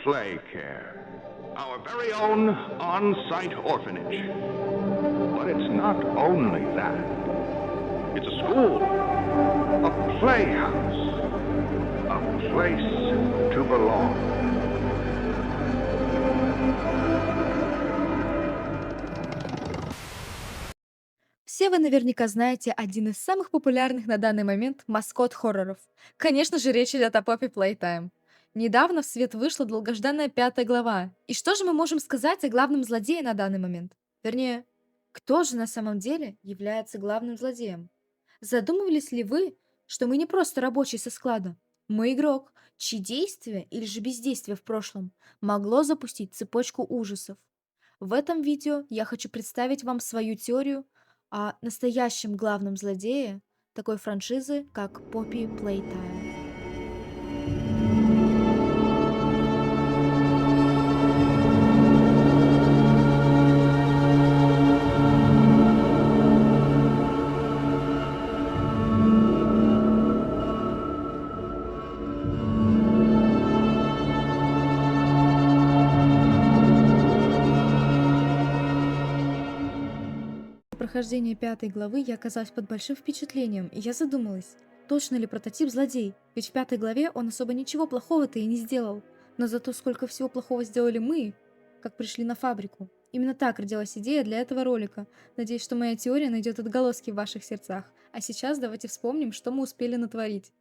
Play Care, our very own on-site orphanage. But it's not only that. It's a school, a playhouse, a place to belong. Все вы наверняка знаете один из самых популярных на данный момент маскот хорроров. Конечно же, речь идет о Poppy Playtime. Недавно в свет вышла долгожданная 5 глава. И что же мы можем сказать о главном злодее на данный момент? Вернее, кто же на самом деле является главным злодеем? Задумывались ли вы, что мы не просто рабочий со склада? Мы игрок, чьи действия или же бездействие в прошлом могло запустить цепочку ужасов. В этом видео я хочу представить вам свою теорию о настоящем главном злодее такой франшизы, как Poppy Playtime. По прохождении 5 главы я оказалась под большим впечатлением, и я задумалась, точно ли прототип злодей, ведь в 5 главе он особо ничего плохого-то и не сделал. Но зато сколько всего плохого сделали мы, как пришли на фабрику. Именно так родилась идея для этого ролика. Надеюсь, что моя теория найдет отголоски в ваших сердцах. А сейчас давайте вспомним, что мы успели натворить.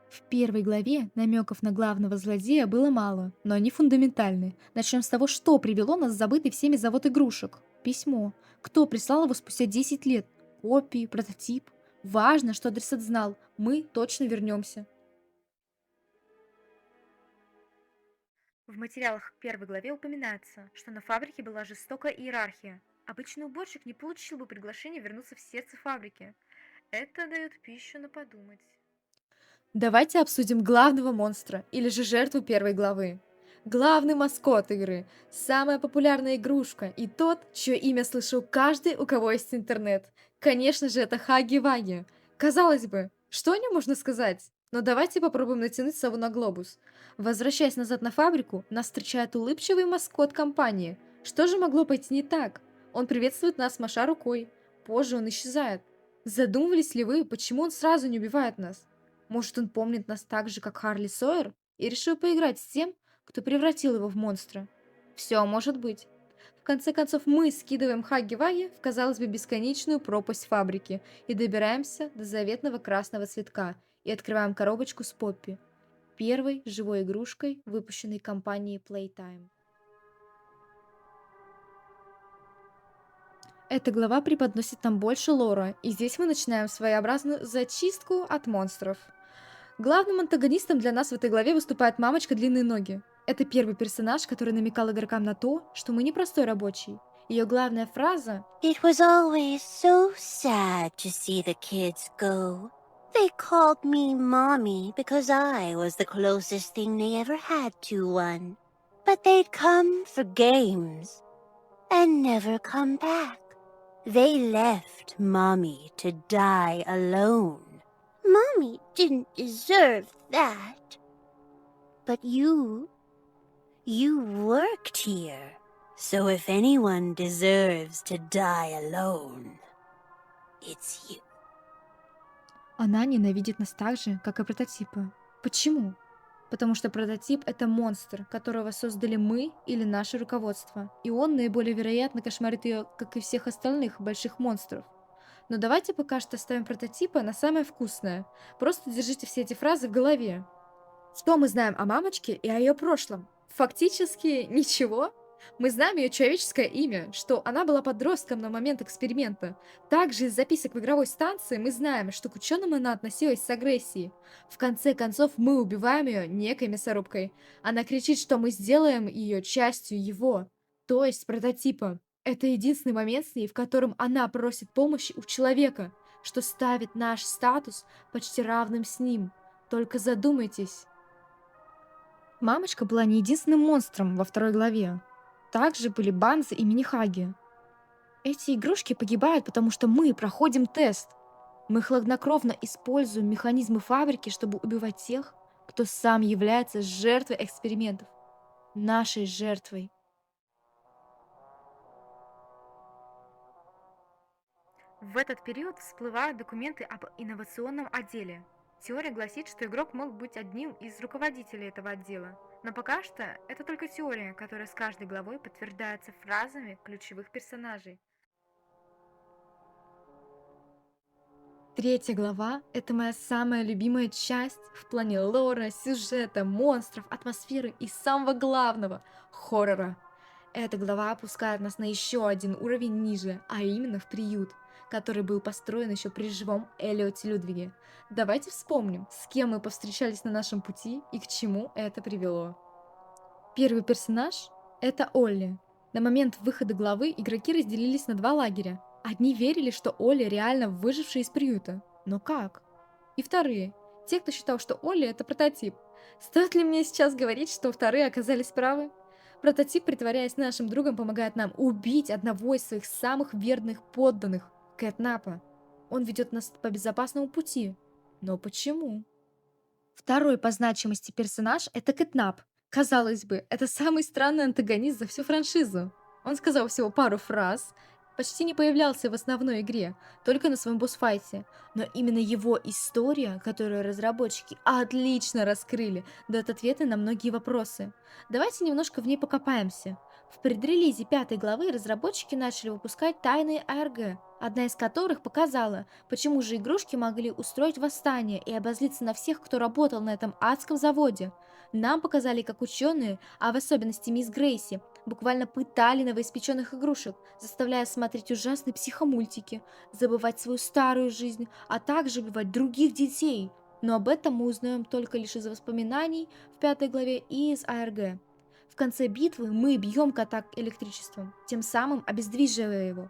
В 1 главе намеков на главного злодея было мало, но они фундаментальны. Начнем с того, что привело нас в забытый всеми завод игрушек. Письмо. Кто прислал его спустя 10 лет? Копии, прототип. Важно, что адресат знал. Мы точно вернемся. В материалах 1 главе упоминается, что на фабрике была жестокая иерархия. Обычный уборщик не получил бы приглашение вернуться в сердце фабрики. Это дает пищу на подумать. Давайте обсудим главного монстра, или же жертву 1 главы. Главный маскот игры, самая популярная игрушка и тот, чье имя слышал каждый, у кого есть интернет. Конечно же, это Хаги-Ваги. Казалось бы, что о нем можно сказать? Но давайте попробуем натянуть сову на глобус. Возвращаясь назад на фабрику, нас встречает улыбчивый маскот компании. Что же могло пойти не так? Он приветствует нас, маша рукой. Позже он исчезает. Задумывались ли вы, почему он сразу не убивает нас? Может, он помнит нас так же, как Харли Сойер, и решил поиграть с тем, кто превратил его в монстра? Все может быть. В конце концов, мы скидываем Хаги-Ваги в, казалось бы, бесконечную пропасть фабрики и добираемся до заветного красного цветка и открываем коробочку с Поппи, первой живой игрушкой, выпущенной компанией Playtime. Эта глава преподносит нам больше лора, и здесь мы начинаем своеобразную зачистку от монстров. Главным антагонистом для нас в этой главе выступает мамочка Длинные Ноги. Это первый персонаж, который намекал игрокам на то, что мы не простой рабочий. Ее главная фраза It was always so sad to see the kids go. They called me Mommy because I was the closest thing they ever had to one. But they'd come for games and never come back. They left Mommy to die alone. Mommy didn't deserve that. But you worked here. So if anyone deserves to die alone, it's you. «Она ненавидит нас так же, как и прототипы». Почему? Потому что прототип — это монстр, которого создали мы или наше руководство, и он наиболее вероятно кошмарит ее, как и всех остальных больших монстров. Но давайте пока что оставим прототипа на самое вкусное. Просто держите все эти фразы в голове. Что мы знаем о мамочке и о ее прошлом? Фактически ничего. Мы знаем ее человеческое имя, что она была подростком на момент эксперимента. Также из записок в игровой станции мы знаем, что к ученым она относилась с агрессией. В конце концов, мы убиваем ее некой мясорубкой. Она кричит, что мы сделаем ее частью его, то есть прототипа. Это единственный момент с ней, в котором она просит помощи у человека, что ставит наш статус почти равным с ним. Только задумайтесь. Мамочка была не единственным монстром во 2 главе. Также были Банзы и Минихаги. Эти игрушки погибают, потому что мы проходим тест. Мы хладнокровно используем механизмы фабрики, чтобы убивать тех, кто сам является жертвой экспериментов. Нашей жертвой. В этот период всплывают документы об инновационном отделе. Теория гласит, что игрок мог быть одним из руководителей этого отдела. Но пока что это только теория, которая с каждой главой подтверждается фразами ключевых персонажей. Третья глава– это моя самая любимая часть в плане лора, сюжета, монстров, атмосферы и самого главного– хоррора. Эта глава опускает нас на еще один уровень ниже, а именно в приют, который был построен еще при живом Эллиоте Людвиге. Давайте вспомним, с кем мы повстречались на нашем пути и к чему это привело. Первый персонаж– это Олли. На момент выхода главы игроки разделились на два лагеря. Одни верили, что Олли реально выживший из приюта. Но как? И вторые – те, кто считал, что Олли – это прототип. Стоит ли мне сейчас говорить, что вторые оказались правы? Прототип, притворяясь нашим другом, помогает нам убить одного из своих самых верных подданных – Кэтнапа. Он ведет нас по безопасному пути. Но почему? Второй по значимости персонаж – это Кэтнап. Казалось бы, это самый странный антагонист за всю франшизу. Он сказал всего пару фраз, почти не появлялся в основной игре, только на своем босс-файте. Но именно его история, которую разработчики отлично раскрыли, дает ответы на многие вопросы. Давайте немножко в ней покопаемся. В предрелизе пятой главы разработчики начали выпускать тайные АРГ, одна из которых показала, почему же игрушки могли устроить восстание и обозлиться на всех, кто работал на этом адском заводе. Нам показали, как ученые, а в особенности мисс Грейси, буквально пытали новоиспеченных игрушек, заставляя смотреть ужасные психомультики, забывать свою старую жизнь, а также убивать других детей. Но об этом мы узнаем только лишь из воспоминаний в пятой главе и из АРГ. В конце битвы мы бьем кота электричеством, тем самым обездвиживая его.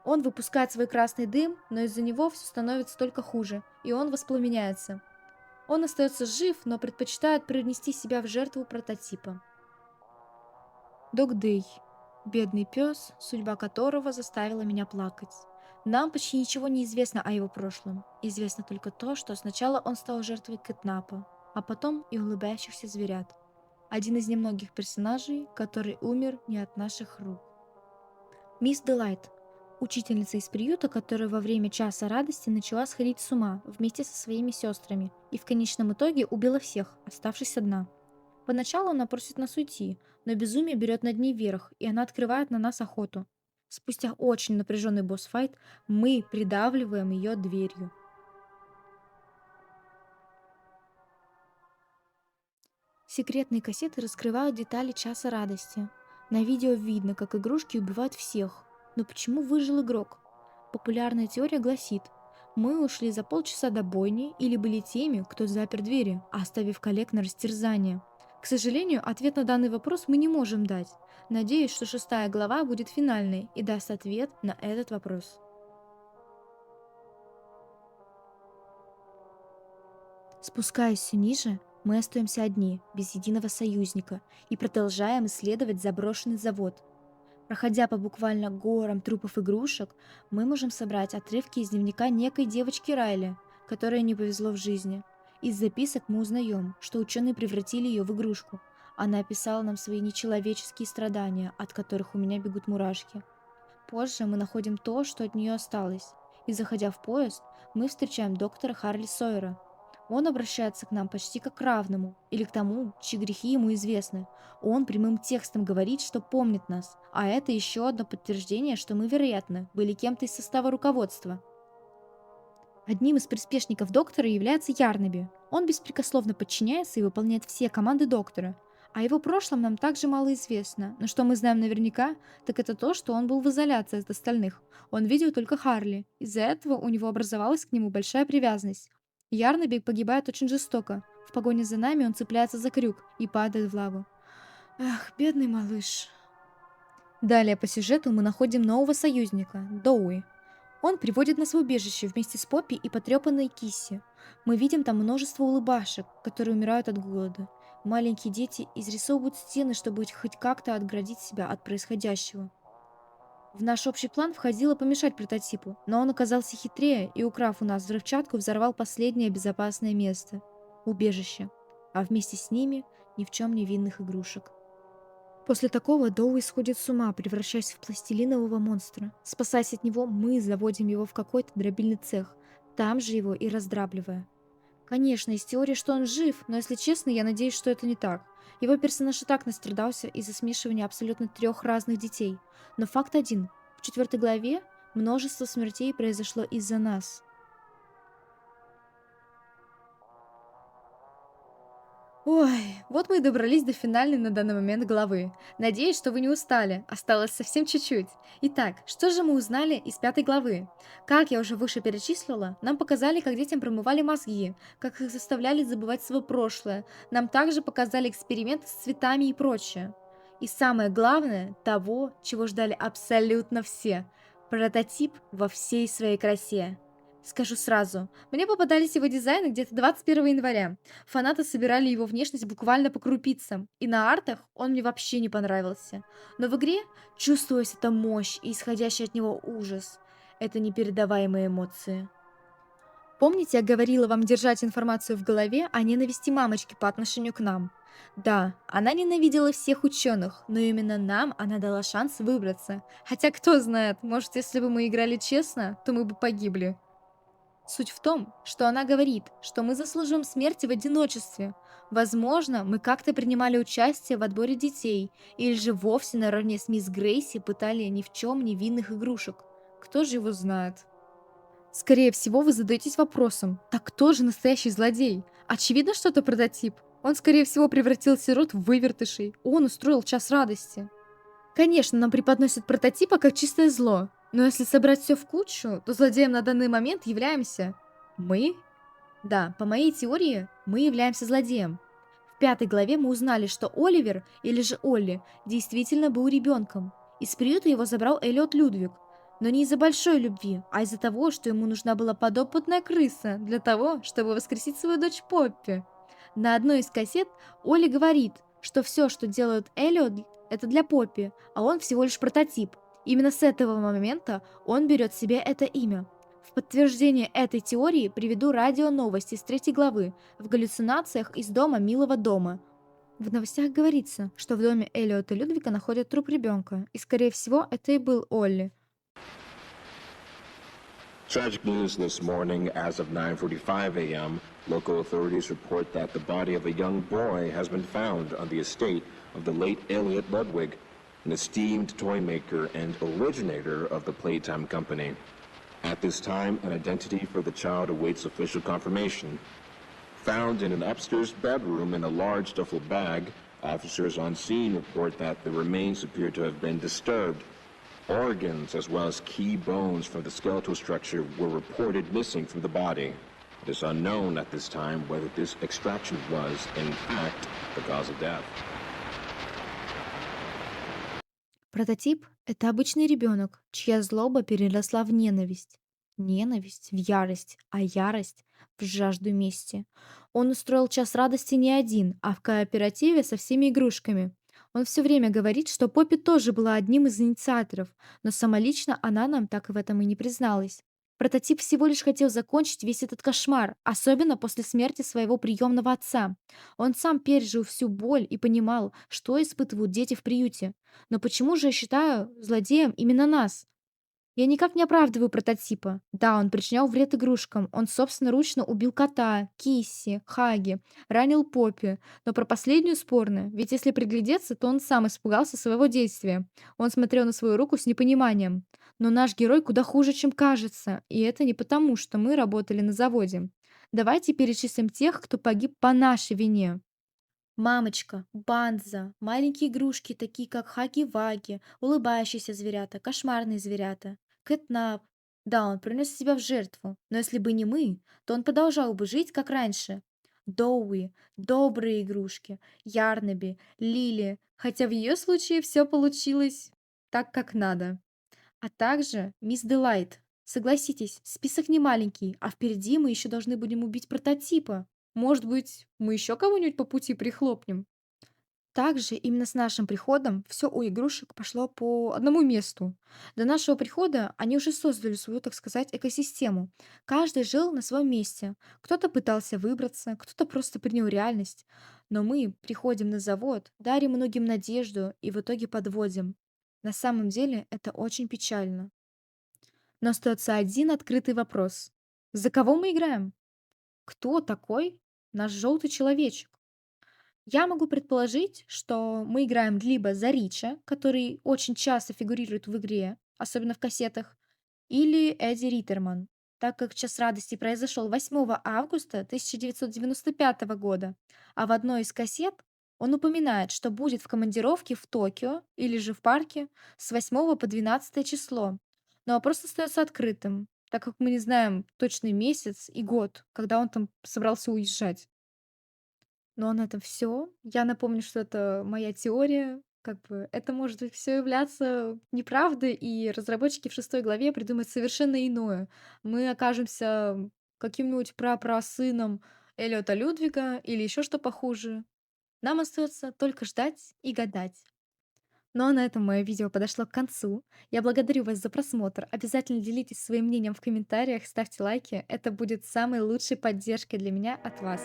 Он выпускает свой красный дым, но из-за него все становится только хуже, и он воспламеняется. Он остается жив, но предпочитает принести себя в жертву прототипа. Дог Дэй. Бедный пес, судьба которого заставила меня плакать. Нам почти ничего не известно о его прошлом. Известно только то, что сначала он стал жертвой Кэтнапа, а потом и улыбающихся зверят. Один из немногих персонажей, который умер не от наших рук. Мисс Делайт. Учительница из приюта, которая во время часа радости начала сходить с ума вместе со своими сестрами и в конечном итоге убила всех, оставшись одна. Поначалу она просит нас уйти, но безумие берет над ней верх, и она открывает на нас охоту. Спустя очень напряженный босс-файт мы придавливаем ее дверью. Секретные кассеты раскрывают детали часа радости. На видео видно, как игрушки убивают всех. Но почему выжил игрок? Популярная теория гласит, мы ушли за полчаса до бойни или были теми, кто запер двери, оставив коллег на растерзание. К сожалению, ответ на данный вопрос мы не можем дать. Надеюсь, что 6-я глава будет финальной и даст ответ на этот вопрос. Спускаясь все ниже, мы остаемся одни, без единого союзника, и продолжаем исследовать заброшенный завод. Проходя по буквально горам трупов игрушек, мы можем собрать отрывки из дневника некой девочки Райли, которой не повезло в жизни. Из записок мы узнаем, что ученые превратили ее в игрушку. Она описала нам свои нечеловеческие страдания, от которых у меня бегут мурашки. Позже мы находим то, что от нее осталось, и, заходя в поезд, мы встречаем доктора Харли Сойера. Он обращается к нам почти как к равному, или к тому, чьи грехи ему известны. Он прямым текстом говорит, что помнит нас, а это еще одно подтверждение, что мы, вероятно, были кем-то из состава руководства. Одним из приспешников доктора является Ярнаби. Он беспрекословно подчиняется и выполняет все команды доктора. О его прошлом нам также мало известно, но что мы знаем наверняка, так это то, что он был в изоляции от остальных. Он видел только Харли, из-за этого у него образовалась к нему большая привязанность. Ярнаби погибает очень жестоко. В погоне за нами он цепляется за крюк и падает в лаву. Ах, бедный малыш. Далее по сюжету мы находим нового союзника, Доуи. Он приводит нас в убежище вместе с Поппи и потрепанной Кисси. Мы видим там множество улыбашек, которые умирают от голода. Маленькие дети изрисовывают стены, чтобы хоть как-то отгородить себя от происходящего. В наш общий план входило помешать прототипу, но он оказался хитрее и, украв у нас взрывчатку, взорвал последнее безопасное место – убежище. а вместе с ними ни в чем не винных игрушек. После такого Доуи сходит с ума, превращаясь в пластилинового монстра. Спасаясь от него, мы заводим его в какой-то дробильный цех, там же его и раздрабливая. Конечно, есть теория, что он жив, но если честно, я надеюсь, что это не так. Его персонаж и так настрадался из-за смешивания абсолютно трех разных детей. Но факт один. В 4 главе множество смертей произошло из-за нас. Ой, вот мы и добрались до финальной на данный момент главы. Надеюсь, что вы не устали. Осталось совсем чуть-чуть. Итак, что же мы узнали из 5 главы? Как я уже выше перечислила, нам показали, как детям промывали мозги, как их заставляли забывать свое прошлое. Нам также показали эксперименты с цветами и прочее. И самое главное, того, чего ждали абсолютно все. Прототип во всей своей красе. Скажу сразу, мне попадались его дизайны где-то 21 января. Фанаты собирали его внешность буквально по крупицам, и на артах он мне вообще не понравился. Но в игре чувствуется эта мощь и исходящий от него ужас. Это непередаваемые эмоции. Помните, я говорила вам держать информацию в голове о ненависти мамочки по отношению к нам? Да, она ненавидела всех ученых, но именно нам она дала шанс выбраться. Хотя кто знает, может, если бы мы играли честно, то мы бы погибли. Суть в том, что она говорит, что мы заслуживаем смерти в одиночестве. Возможно, мы как-то принимали участие в отборе детей, или же вовсе наравне с мисс Грейси пытали ни в чем невинных игрушек. Кто же его знает? Скорее всего, вы задаетесь вопросом, так кто же настоящий злодей? Очевидно, что это прототип. Он, скорее всего, превратил сирот в вывертышей. Он устроил час радости. Конечно, нам преподносят прототипа как чистое зло, но если собрать все в кучу, то злодеем на данный момент являемся мы. Да, по моей теории, мы являемся злодеем. В 5 главе мы узнали, что Оливер, или же Олли, действительно был ребенком. Из приюта его забрал Эллиот Людвиг. Но не из-за большой любви, а из-за того, что ему нужна была подопытная крыса для того, чтобы воскресить свою дочь Поппи. На одной из кассет Олли говорит, что все, что делает Эллиот, это для Поппи, а он всего лишь прототип. Именно с этого момента он берет себе это имя. В подтверждение этой теории приведу радионовости с 3 главы в галлюцинациях из дома Милого дома. В новостях говорится, что в доме Эллиота Людвига находят труп ребенка, и скорее всего это и был Олли. Tragic news this morning. As of 9:45 a.m., local authorities report that the body of a young boy has been found on the estate of the late Elliot Ludwig, an esteemed toy maker and originator of the Playtime Company. At this time, an identity for the child awaits official confirmation. Found in an upstairs bedroom in a large duffel bag, officers on scene report that the remains appear to have been disturbed. Organs, as well as key bones from the skeletal structure, were reported missing from the body. It is unknown at this time whether this extraction was, in fact, the cause of death. Прототип– это обычный ребенок, чья злоба переросла в ненависть. Ненависть в ярость, а ярость в жажду мести. Он устроил час радости не один, а в кооперативе со всеми игрушками. Он все время говорит, что Поппи тоже была одним из инициаторов, но самолично она нам так в этом и не призналась. Прототип всего лишь хотел закончить весь этот кошмар, особенно после смерти своего приемного отца. Он сам пережил всю боль и понимал, что испытывают дети в приюте. Но почему же я считаю злодеем именно нас? Я никак не оправдываю прототипа. Да, он причинял вред игрушкам. Он собственноручно убил кота, Кисси, Хаги, ранил Поппи. Но про последнюю спорно, ведь если приглядеться, то он сам испугался своего действия. Он смотрел на свою руку с непониманием. Но наш герой куда хуже, чем кажется. И это не потому, что мы работали на заводе. Давайте перечислим тех, кто погиб по нашей вине. Мамочка, Банза, маленькие игрушки, такие как Хаги-Ваги, улыбающиеся зверята, кошмарные зверята, Кэтнап. Да, он принес себя в жертву, но если бы не мы, то он продолжал бы жить, как раньше. Доуи, добрые игрушки, Ярнаби, Лили, хотя в ее случае все получилось так, как надо. А также мисс Делайт. Согласитесь, список не маленький, а впереди мы еще должны будем убить прототипа. Может быть, мы еще кого-нибудь по пути прихлопнем? Также именно с нашим приходом все у игрушек пошло по одному месту. До нашего прихода они уже создали свою, так сказать, экосистему. Каждый жил на своем месте. Кто-то пытался выбраться, кто-то просто принял реальность. Но мы приходим на завод, дарим многим надежду и в итоге подводим. На самом деле это очень печально. Но остается один открытый вопрос. За кого мы играем? Кто такой наш желтый человечек? Я могу предположить, что мы играем либо за Рича, который очень часто фигурирует в игре, особенно в кассетах, или Эдди Риттерман, так как «Час радости» произошел 8 августа 1995 года, а в одной из кассет он упоминает, что будет в командировке в Токио или же в парке с 8 по 12 число. Но вопрос остается открытым, так как мы не знаем точный месяц и год, когда он там собрался уезжать. Ну, а на этом все. Я напомню, что это моя теория. Как бы это может быть все являться неправдой, и разработчики в 6 главе придумают совершенно иное. Мы окажемся каким-нибудь прапрасыном Эллиота Людвига или еще что похуже. Нам остается только ждать и гадать. Ну а на этом мое видео подошло к концу. Я благодарю вас за просмотр. Обязательно делитесь своим мнением в комментариях, ставьте лайки. Это будет самой лучшей поддержкой для меня от вас.